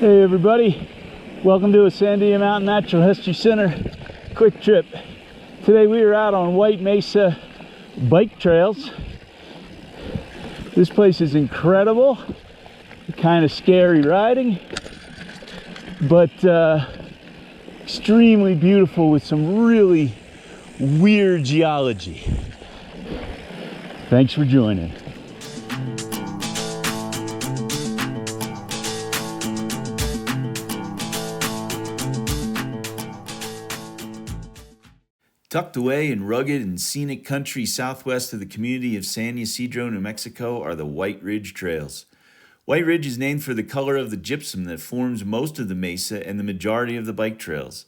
Hey everybody, welcome to a Sandia Mountain Natural History Center quick trip. Today we are out on White Mesa Bike trails. This place is incredible, kind of scary riding, but extremely beautiful with some really weird geology. Thanks for joining. Tucked away in rugged and scenic country southwest of the community of San Ysidro, New Mexico, are the White Ridge Trails. White Ridge is named for the color of the gypsum that forms most of the mesa and the majority of the bike trails.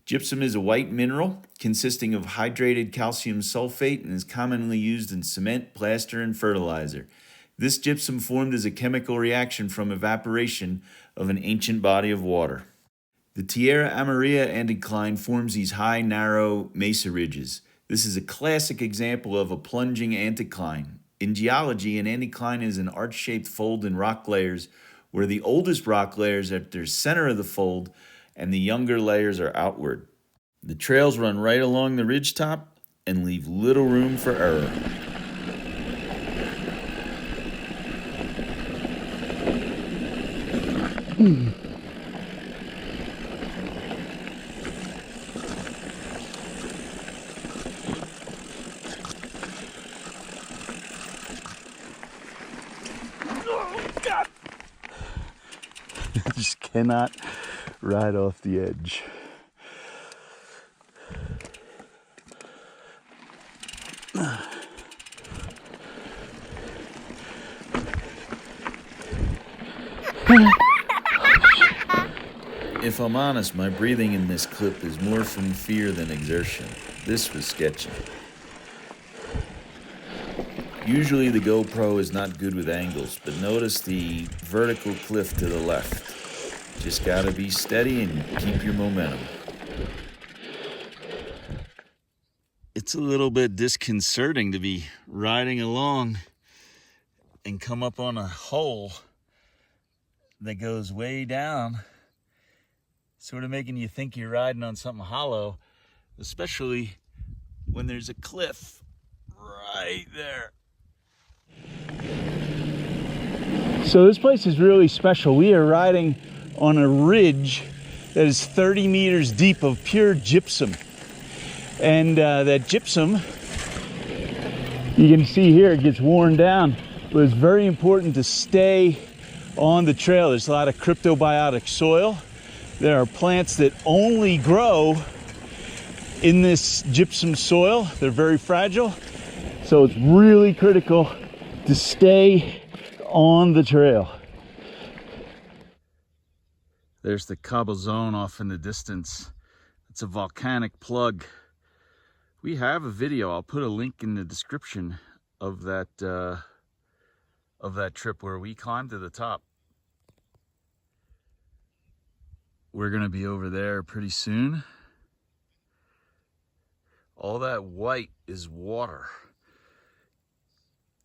Gypsum is a white mineral consisting of hydrated calcium sulfate and is commonly used in cement, plaster, and fertilizer. This gypsum formed as a chemical reaction from evaporation of an ancient body of water. The Tierra Amarilla Anticline forms these high, narrow mesa ridges. This is a classic example of a plunging anticline. In geology, an anticline is an arch-shaped fold in rock layers where the oldest rock layers are at the center of the fold and the younger layers are outward. The trails run right along the ridgetop and leave little room for error. Just cannot ride off the edge. If I'm honest, my breathing in this clip is more from fear than exertion. This was sketchy. Usually the GoPro is not good with angles, but notice the vertical cliff to the left. Just gotta be steady and keep your momentum. It's a little bit disconcerting to be riding along and come up on a hole that goes way down, sort of making you think you're riding on something hollow, especially when there's a cliff right there. So this place is really special. We are riding on a ridge that is 30 meters deep of pure gypsum. And that gypsum, you can see here, it gets worn down, but it's very important to stay on the trail. There's a lot of cryptobiotic soil. There are plants that only grow in this gypsum soil. They're very fragile. So it's really critical to stay on the trail. There's the Cabo Zone off in the distance. It's a volcanic plug. We have a video. I'll put a link in the description of that trip where we climbed to the top. We're gonna be over there pretty soon. All that white is water.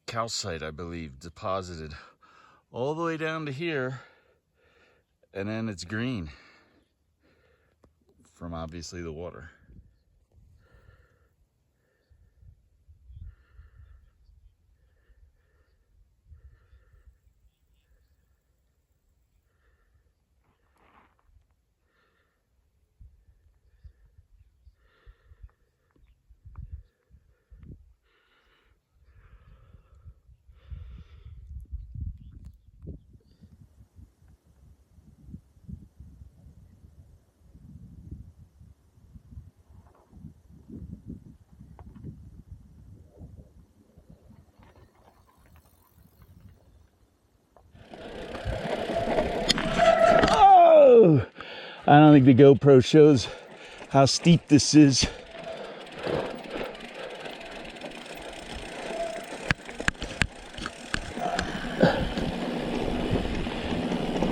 Calcite, I believe, deposited all the way down to here, and then it's green from obviously the water. I don't think the GoPro shows how steep this is.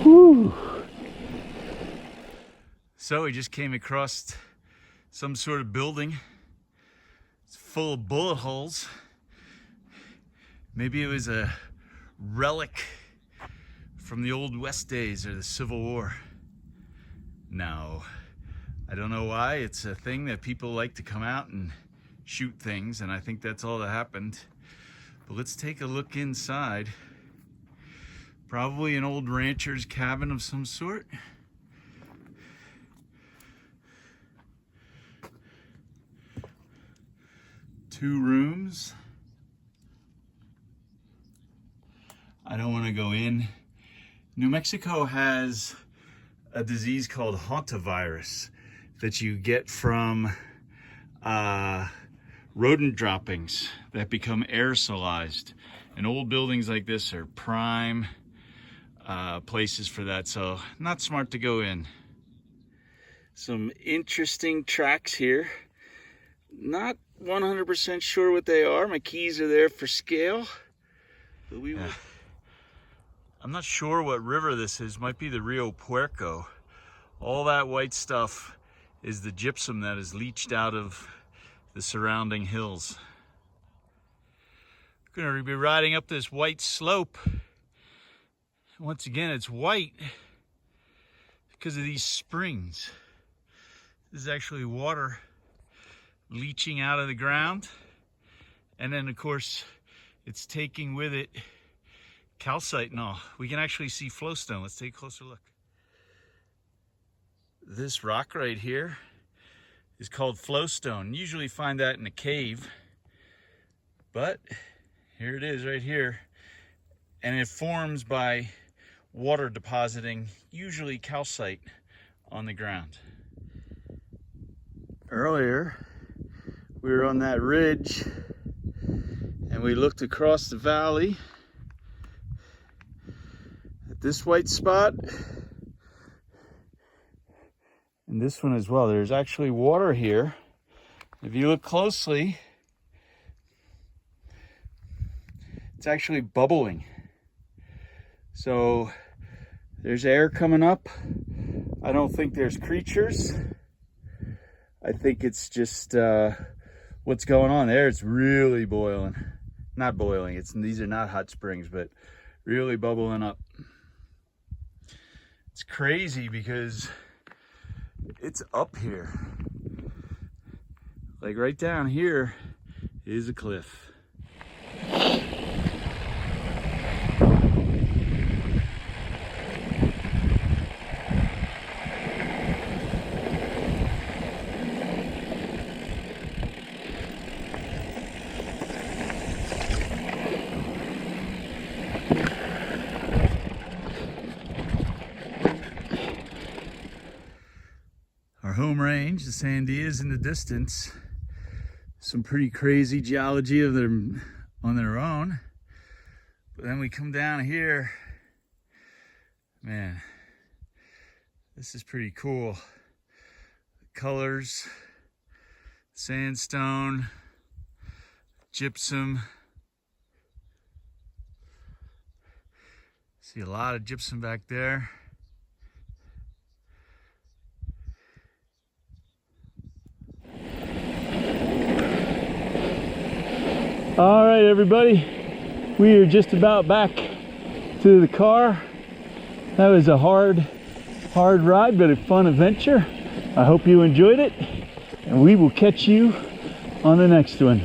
Whew. So we just came across some sort of building. It's full of bullet holes. Maybe it was a relic from the old West days or the Civil War. No, I don't know why. It's a thing that people like to come out and shoot things, and I think that's all that happened. But let's take a look inside. Probably an old rancher's cabin of some sort. Two rooms. I don't want to go in. New Mexico has a disease called hantavirus that you get from rodent droppings that become aerosolized. And old buildings like this are prime places for that, so not smart to go in. Some interesting tracks here. Not 100% sure what they are. My keys are there for scale. But we will... I'm not sure what river this is. Might be the Rio Puerco. All that white stuff is the gypsum that is leached out of the surrounding hills. We're going to be riding up this white slope. Once again, it's white because of these springs. This is actually water leaching out of the ground. And then, of course, it's taking with it calcite and all. We can actually see flowstone. Let's take a closer look. This rock right here is called flowstone. You usually find that in a cave, but here it is right here. And it forms by water depositing, usually calcite, on the ground. Earlier, we were on that ridge and we looked across the valley at this white spot and this one as well. There's actually water here. If you look closely, it's actually bubbling. So there's air coming up. I don't think there's creatures. I think it's just what's going on there. It's really boiling. Not boiling, these are not hot springs, but really bubbling up. It's crazy because it's up here. Like right down here is a cliff. Our home range, the Sandia, is in the distance. Some pretty crazy geology of them on their own. But then we come down here, man, this is pretty cool. The colors, sandstone, gypsum. See a lot of gypsum back there. All right, everybody, we are just about back to the car. That was a hard ride, but a fun adventure. I hope you enjoyed it, and we will catch you on the next one.